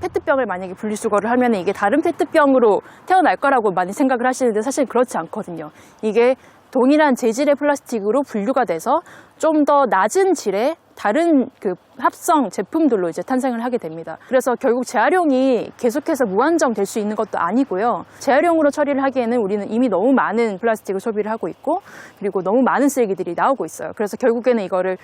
페트병을 만약에 분리수거를 하면 이게 다른 페트병으로 태어날 거라고 많이 생각을 하시는데 사실 그렇지 않거든요. 이게 동일한 재질의 플라스틱으로 분류가 돼서 좀 더 낮은 질의 다른 그 합성 제품들로 이제 탄생을 하게 됩니다. 그래서 결국 재활용이 계속해서 무한정 될 수 있는 것도 아니고요. 재활용으로 처리를 하기에는 우리는 이미 너무 많은 플라스틱을 소비를 하고 있고 그리고 너무 많은 쓰레기들이 나오고 있어요. 그래서 결국에는 이거를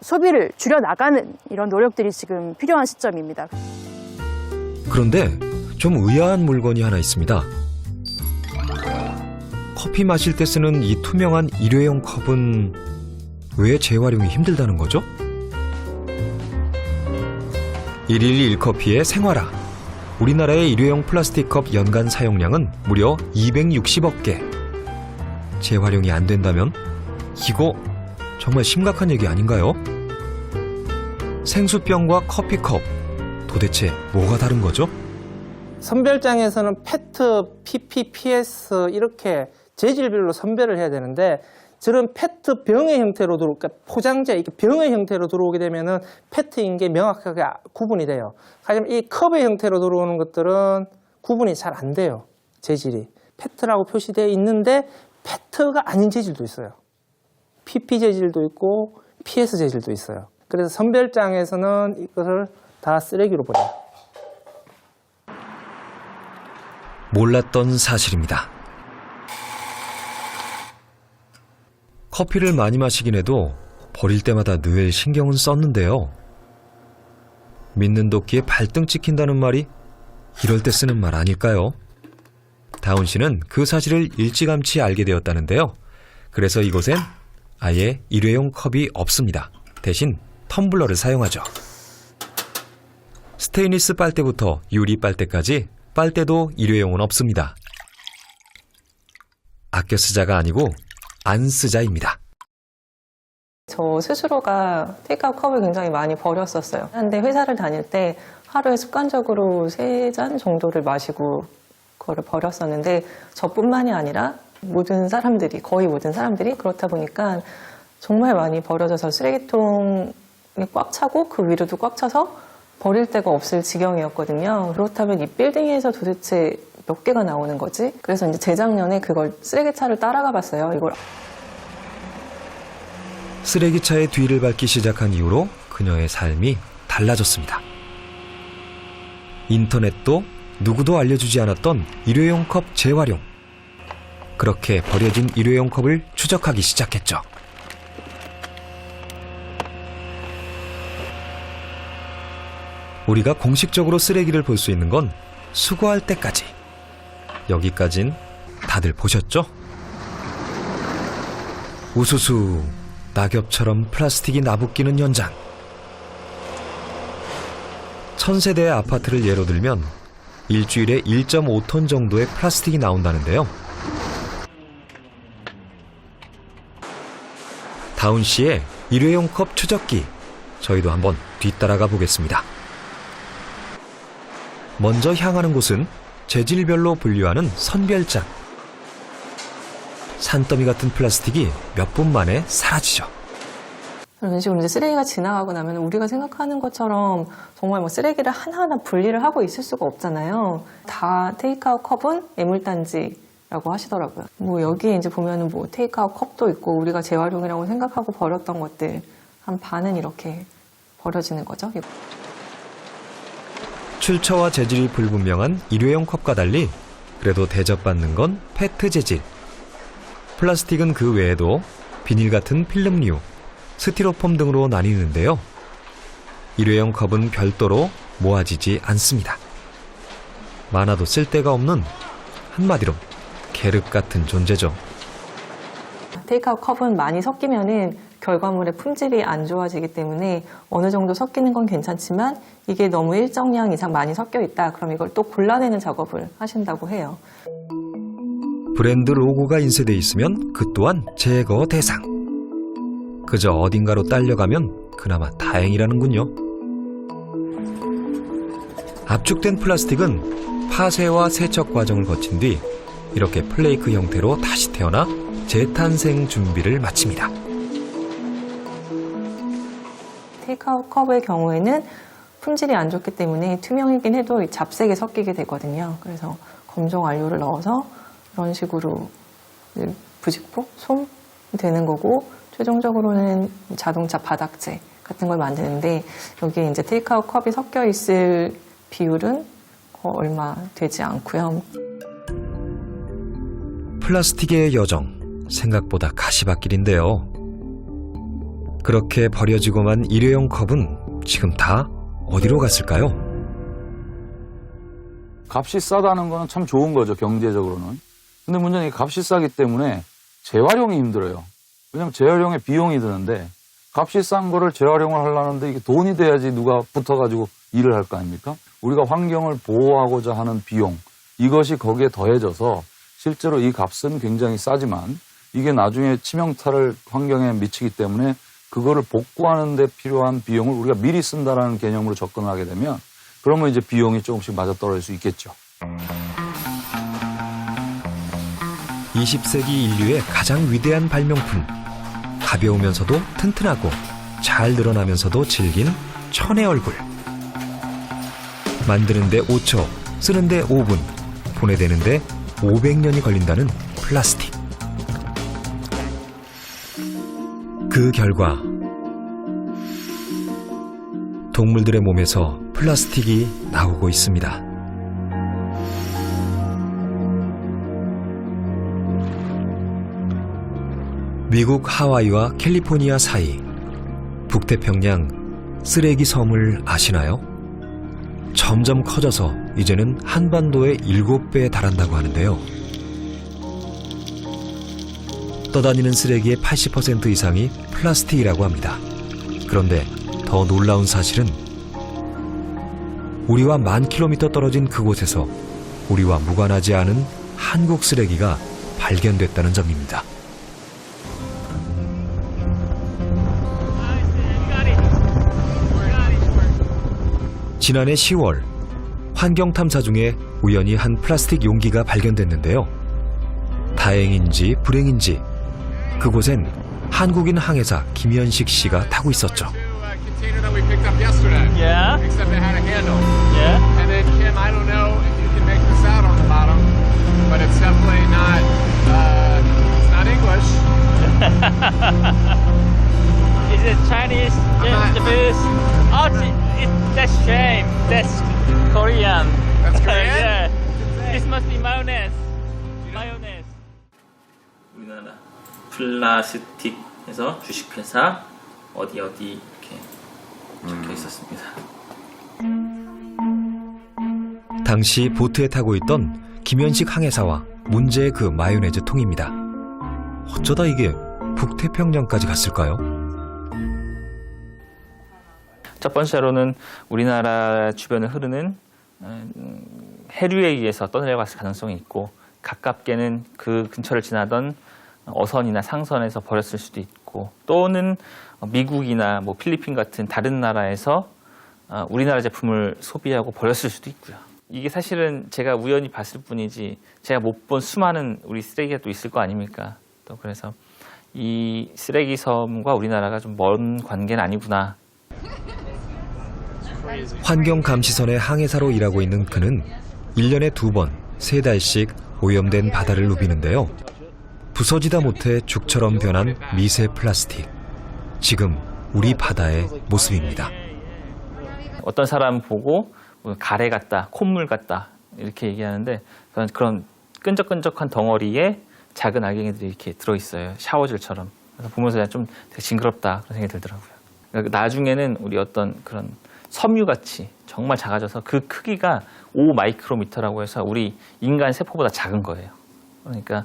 소비를 줄여나가는 이런 노력들이 지금 필요한 시점입니다. 그런데 좀 의아한 물건이 하나 있습니다. 커피 마실 때 쓰는 이 투명한 일회용 컵은 왜 재활용이 힘들다는 거죠? 1일 1커피의 생활화. 우리나라의 일회용 플라스틱 컵 연간 사용량은 무려 260억 개. 재활용이 안 된다면 이거 정말 심각한 얘기 아닌가요? 생수병과 커피컵, 도대체 뭐가 다른 거죠? 선별장에서는 페트, PP, PS 이렇게 재질별로 선별을 해야 되는데 저런 페트병의 형태로 그러니까 포장재, 병의 형태로 들어오게 되면은 페트인 게 명확하게 구분이 돼요. 하지만 이 컵의 형태로 들어오는 것들은 구분이 잘 안 돼요. 재질이. 페트라고 표시되어 있는데 페트가 아닌 재질도 있어요. PP 재질도 있고 PS 재질도 있어요. 그래서 선별장에서는 이것을 다 쓰레기로 버려요. 몰랐던 사실입니다. 커피를 많이 마시긴 해도 버릴 때마다 늘 신경은 썼는데요. 믿는 도끼에 발등 찍힌다는 말이 이럴 때 쓰는 말 아닐까요? 다운 씨는 그 사실을 일찌감치 알게 되었다는데요. 그래서 이곳엔 아예 일회용 컵이 없습니다. 대신 텀블러를 사용하죠. 스테인리스 빨대부터 유리 빨대까지 빨대도 일회용은 없습니다. 아껴 쓰자가 아니고 안 쓰자입니다. 저 스스로가 테이크아웃 컵을 굉장히 많이 버렸었어요. 근데 회사를 다닐 때 하루에 습관적으로 3잔 정도를 마시고 그거를 버렸었는데 저뿐만이 아니라 모든 사람들이, 거의 모든 사람들이 그렇다 보니까 정말 많이 버려져서 쓰레기통이 꽉 차고 그 위로도 꽉 차서 버릴 데가 없을 지경이었거든요. 그렇다면 이 빌딩에서 도대체 몇 개가 나오는 거지? 그래서 이제 재작년에 그걸 쓰레기차를 따라가 봤어요. 이걸 쓰레기차의 뒤를 밟기 시작한 이후로 그녀의 삶이 달라졌습니다. 인터넷도 누구도 알려주지 않았던 일회용 컵 재활용. 그렇게 버려진 일회용 컵을 추적하기 시작했죠. 우리가 공식적으로 쓰레기를 볼 수 있는 건 수거할 때까지. 여기까진 다들 보셨죠? 우수수 낙엽처럼 플라스틱이 나부끼는 현장. 1000세대의 아파트를 예로 들면 일주일에 1.5톤 정도의 플라스틱이 나온다는데요. 다운 씨의 일회용 컵 추적기, 저희도 한번 뒤따라가 보겠습니다. 먼저 향하는 곳은 재질별로 분류하는 선별장. 산더미 같은 플라스틱이 몇 분 만에 사라지죠. 이런 식으로 이제 쓰레기가 지나가고 나면 우리가 생각하는 것처럼 정말 뭐 쓰레기를 하나하나 분리를 하고 있을 수가 없잖아요. 다 테이크아웃 컵은 애물단지라고 하시더라고요. 뭐 여기에 이제 보면은 뭐 테이크아웃 컵도 있고 우리가 재활용이라고 생각하고 버렸던 것들 한 반은 이렇게 버려지는 거죠. 출처와 재질이 불분명한 일회용 컵과 달리 그래도 대접받는 건 페트 재질. 플라스틱은 그 외에도 비닐 같은 필름류, 스티로폼 등으로 나뉘는데요. 일회용 컵은 별도로 모아지지 않습니다. 많아도 쓸데가 없는, 한마디로 계륵 같은 존재죠. 테이크아웃 컵은 많이 섞이면은 결과물의 품질이 안 좋아지기 때문에 어느 정도 섞이는 건 괜찮지만 이게 너무 일정량 이상 많이 섞여 있다. 그럼 이걸 또 골라내는 작업을 하신다고 해요. 브랜드 로고가 인쇄돼 있으면 그 또한 제거 대상. 그저 어딘가로 딸려가면 그나마 다행이라는군요. 압축된 플라스틱은 파쇄와 세척 과정을 거친 뒤 이렇게 플레이크 형태로 다시 태어나 재탄생 준비를 마칩니다. 테이크아웃 컵의 경우에는 품질이 안 좋기 때문에 투명이긴 해도 잡색이 섞이게 되거든요. 그래서 검정 완료를 넣어서 이런 식으로 부직포, 솜이 되는 거고, 최종적으로는 자동차 바닥재 같은 걸 만드는데, 여기에 이제 테이크아웃 컵이 섞여 있을 비율은 얼마 되지 않고요. 플라스틱의 여정, 생각보다 가시밭길인데요. 그렇게 버려지고만 일회용 컵은 지금 다 어디로 갔을까요? 값이 싸다는 거는 참 좋은 거죠, 경제적으로는. 근데 문제는 이 값이 싸기 때문에 재활용이 힘들어요. 왜냐면 재활용에 비용이 드는데 값이 싼 거를 재활용을 하려는데 이게 돈이 돼야지 누가 붙어가지고 일을 할 거 아닙니까? 우리가 환경을 보호하고자 하는 비용, 이것이 거기에 더해져서 실제로 이 값은 굉장히 싸지만 이게 나중에 치명타를 환경에 미치기 때문에 그거를 복구하는 데 필요한 비용을 우리가 미리 쓴다라는 개념으로 접근을 하게 되면 그러면 이제 비용이 조금씩 맞아떨어질 수 있겠죠. 20세기 인류의 가장 위대한 발명품. 가벼우면서도 튼튼하고 잘 늘어나면서도 질긴 천의 얼굴. 만드는데 5초, 쓰는데 5분, 보내대는데 500년이 걸린다는 플라스틱. 그 결과 동물들의 몸에서 플라스틱이 나오고 있습니다. 미국 하와이와 캘리포니아 사이 북태평양 쓰레기 섬을 아시나요? 점점 커져서 이제는 한반도의 7배에 달한다고 하는데요. 떠다니는 쓰레기의 80% 이상이 플라스틱이라고 합니다. 그런데 더 놀라운 사실은 우리와 10,000km 떨어진 그곳에서 우리와 무관하지 않은 한국 쓰레기가 발견됐다는 점입니다. 지난해 10월 환경탐사 중에 우연히 한 플라스틱 용기가 발견됐는데요. 다행인지 불행인지 그곳엔 한국인 항해사 김현식 씨가 타고 있었죠. Yeah. Except it had a handle. Yeah. And then Kim, I don't know if you can make this out on the bottom, but it's definitely not. It's not English. Is it Chinese? not- Japanese? Oh, that's shame. That's Korean. That's Korean? Yeah. This must be mayonnaise. Mayonnaise. 우리나라 플라스틱에서 주식회사 어디 이렇게 적혀 있었습니다. 당시 보트에 타고 있던 김현식 항해사와 문제의 그 마요네즈 통입니다. 어쩌다 이게 북태평양까지 갔을까요? 첫 번째로는 우리나라 주변을 흐르는 해류에 의해서 떠내려갔을 가능성이 있고, 가깝게는 그 근처를 지나던 어선이나 상선에서 버렸을 수도 있고, 또는 미국이나 뭐 필리핀 같은 다른 나라에서 우리나라 제품을 소비하고 버렸을 수도 있고요. 이게 사실은 제가 우연히 봤을 뿐이지 제가 못 본 수많은 우리 쓰레기가 또 있을 거 아닙니까? 또 그래서 이 쓰레기 섬과 우리나라가 좀 먼 관계는 아니구나. 환경감시선의 항해사로 일하고 있는 그는 1년에 2번, 3달씩 오염된 바다를 누비는데요. 부서지다 못해 죽처럼 변한 미세 플라스틱. 지금 우리 바다의 모습입니다. 어떤 사람 보고 가래 같다, 콧물 같다 이렇게 얘기하는데, 그런 끈적끈적한 덩어리에 작은 알갱이들이 이렇게 들어있어요. 샤워줄처럼. 그래서 보면서 그냥 좀 되게 징그럽다 그런 생각이 들더라고요. 그러니까 나중에는 우리 어떤 그런 섬유같이 정말 작아져서 그 크기가 5마이크로미터라고 해서 우리 인간 세포보다 작은 거예요. 그러니까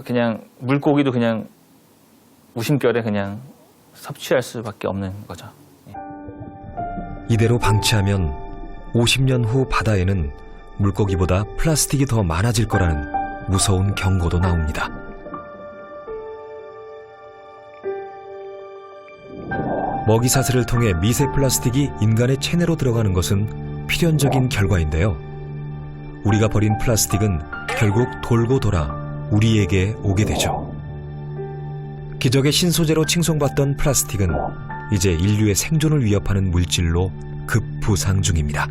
그냥 물고기도 그냥 무심결에 그냥 섭취할 수밖에 없는 거죠. 이대로 방치하면 50년 후 바다에는 물고기보다 플라스틱이 더 많아질 거라는 무서운 경고도 나옵니다. 먹이사슬을 통해 미세 플라스틱이 인간의 체내로 들어가는 것은 필연적인 결과인데요. 우리가 버린 플라스틱은 결국 돌고 돌아 우리에게 오게 되죠. 기적의 신소재로 칭송받던 플라스틱은 이제 인류의 생존을 위협하는 물질로 급 부상 중입니다.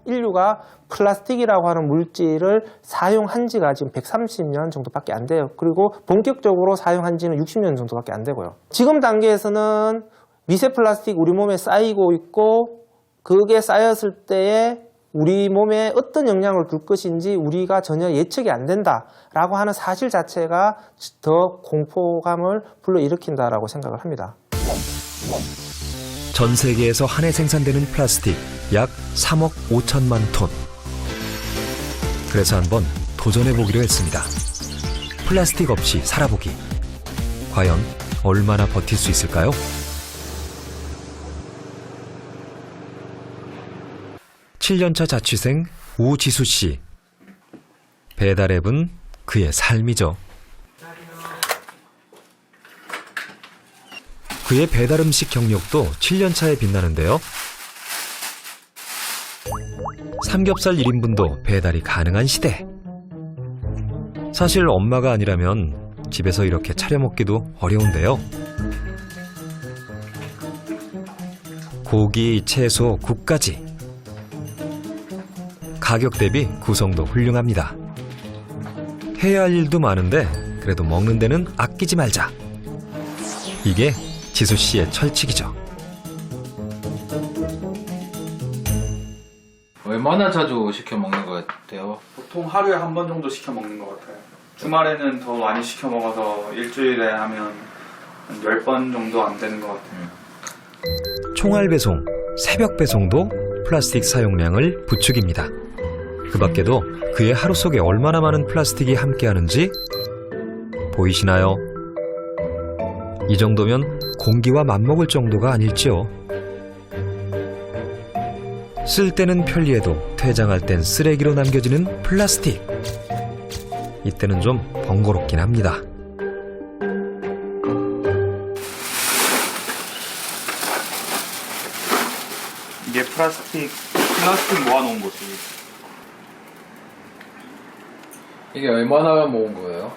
인류가 플라스틱이라고 하는 물질을 사용한 지가 지금 130년 정도밖에 안 돼요. 그리고 본격적으로 사용한 지는 60년 정도밖에 안 되고요. 지금 단계에서는 미세 플라스틱 우리 몸에 쌓이고 있고, 그게 쌓였을 때에 우리 몸에 어떤 영향을 줄 것인지 우리가 전혀 예측이 안 된다라고 하는 사실 자체가 더 공포감을 불러일으킨다라고 생각을 합니다. 전 세계에서 한 해 생산되는 플라스틱 약 3억 5천만 톤. 그래서 한번 도전해보기로 했습니다. 플라스틱 없이 살아보기. 과연 얼마나 버틸 수 있을까요? (7년차) 자취생 우지수 씨. 배달 앱은 그의 삶이죠. 그의 배달 음식 경력도 7년차에 빛나는데요. 삼겹살 1인분도 배달이 가능한 시대. 사실 엄마가 아니라면 집에서 이렇게 차려 먹기도 어려운데요. 고기, 채소, 국까지. 가격 대비 구성도 훌륭합니다. 해야 할 일도 많은데 그래도 먹는 데는 아끼지 말자. 이게 지수 씨의 철칙이죠. 얼마나 자주 시켜 먹는 것 같아요? 보통 하루에 한 번 정도 시켜 먹는 것 같아요. 주말에는 더 많이 시켜 먹어서 일주일에 하면 한 10번 정도 안 되는 것 같아요. 총알 배송, 새벽 배송도 플라스틱 사용량을 부추깁니다. 그 밖에도 그의 하루 속에 얼마나 많은 플라스틱이 함께하는지 보이시나요? 이 정도면 공기와 맞먹을 정도가 아닐지요. 쓸 때는 편리해도 퇴장할 땐 쓰레기로 남겨지는 플라스틱. 이때는 좀 번거롭긴 합니다. 이게 플라스틱 모아놓은 곳이. 이게 얼마나 모은 거예요?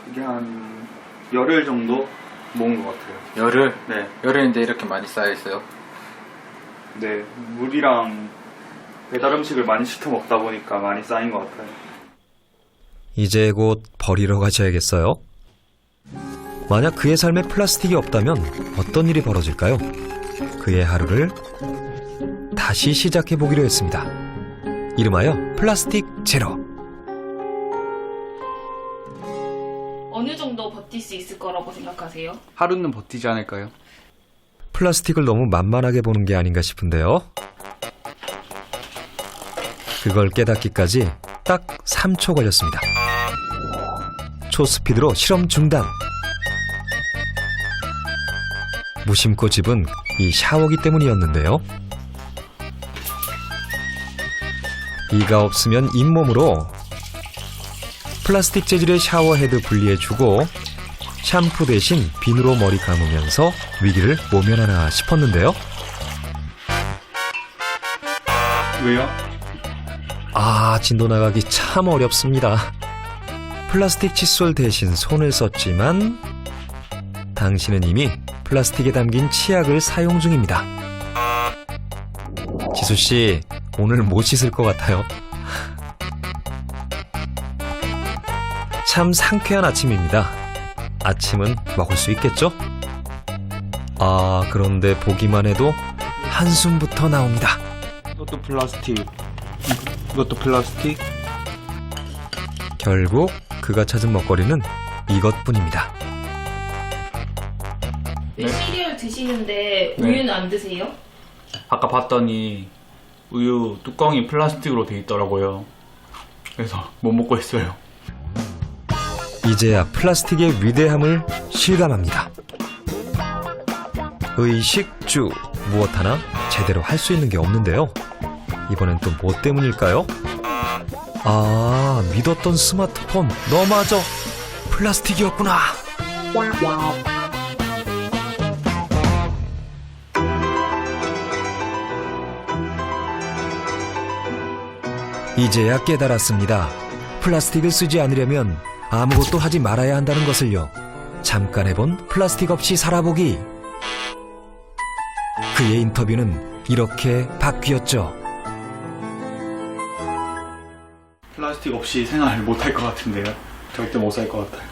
이게 한 열흘 정도 모은 것 같아요. 열흘? 네. 열흘인데 이렇게 많이 쌓여있어요? 네. 물이랑 배달 음식을 많이 시켜 먹다 보니까 많이 쌓인 것 같아요. 이제 곧 버리러 가셔야겠어요. 만약 그의 삶에 플라스틱이 없다면 어떤 일이 벌어질까요? 그의 하루를 다시 시작해보기로 했습니다. 이름하여 플라스틱 제로. 어느 정도 버틸 수 있을 거라고 생각하세요? 하루는 버티지 않을까요? 플라스틱을 너무 만만하게 보는 게 아닌가 싶은데요. 그걸 깨닫기까지 딱 3초 걸렸습니다. 초스피드로 실험 중단. 무심코 집은 이 샤워기 때문이었는데요. 이가 없으면 잇몸으로 플라스틱 재질의 샤워헤드 분리해주고 샴푸 대신 비누로 머리 감으면서 위기를 모면하나 싶었는데요. 왜요? 진도 나가기 참 어렵습니다. 플라스틱 칫솔 대신 손을 썼지만 당신은 이미 플라스틱에 담긴 치약을 사용 중입니다. 지수씨, 오늘 못 씻을 것 같아요. 참 상쾌한 아침입니다. 아침은 먹을 수 있겠죠? 그런데 보기만 해도 한숨부터 나옵니다. 이것도 플라스틱. 이것도 플라스틱. 결국 그가 찾은 먹거리는 이것뿐입니다. 왜 시리얼 드시는데 우유는 안 드세요? 아까 봤더니 우유 뚜껑이 플라스틱으로 돼 있더라고요. 그래서 못 먹고 있어요. 이제야 플라스틱의 위대함을 실감합니다. 의식주 무엇 하나 제대로 할 수 있는 게 없는데요. 이번엔 또 뭐 때문일까요? 믿었던 스마트폰 너마저 플라스틱이었구나. 이제야 깨달았습니다. 플라스틱을 쓰지 않으려면 아무것도 하지 말아야 한다는 것을요. 잠깐 해본 플라스틱 없이 살아보기. 그의 인터뷰는 이렇게 바뀌었죠. 플라스틱 없이 생활 못 할 것 같은데요. 절대 못 살 것 같아요.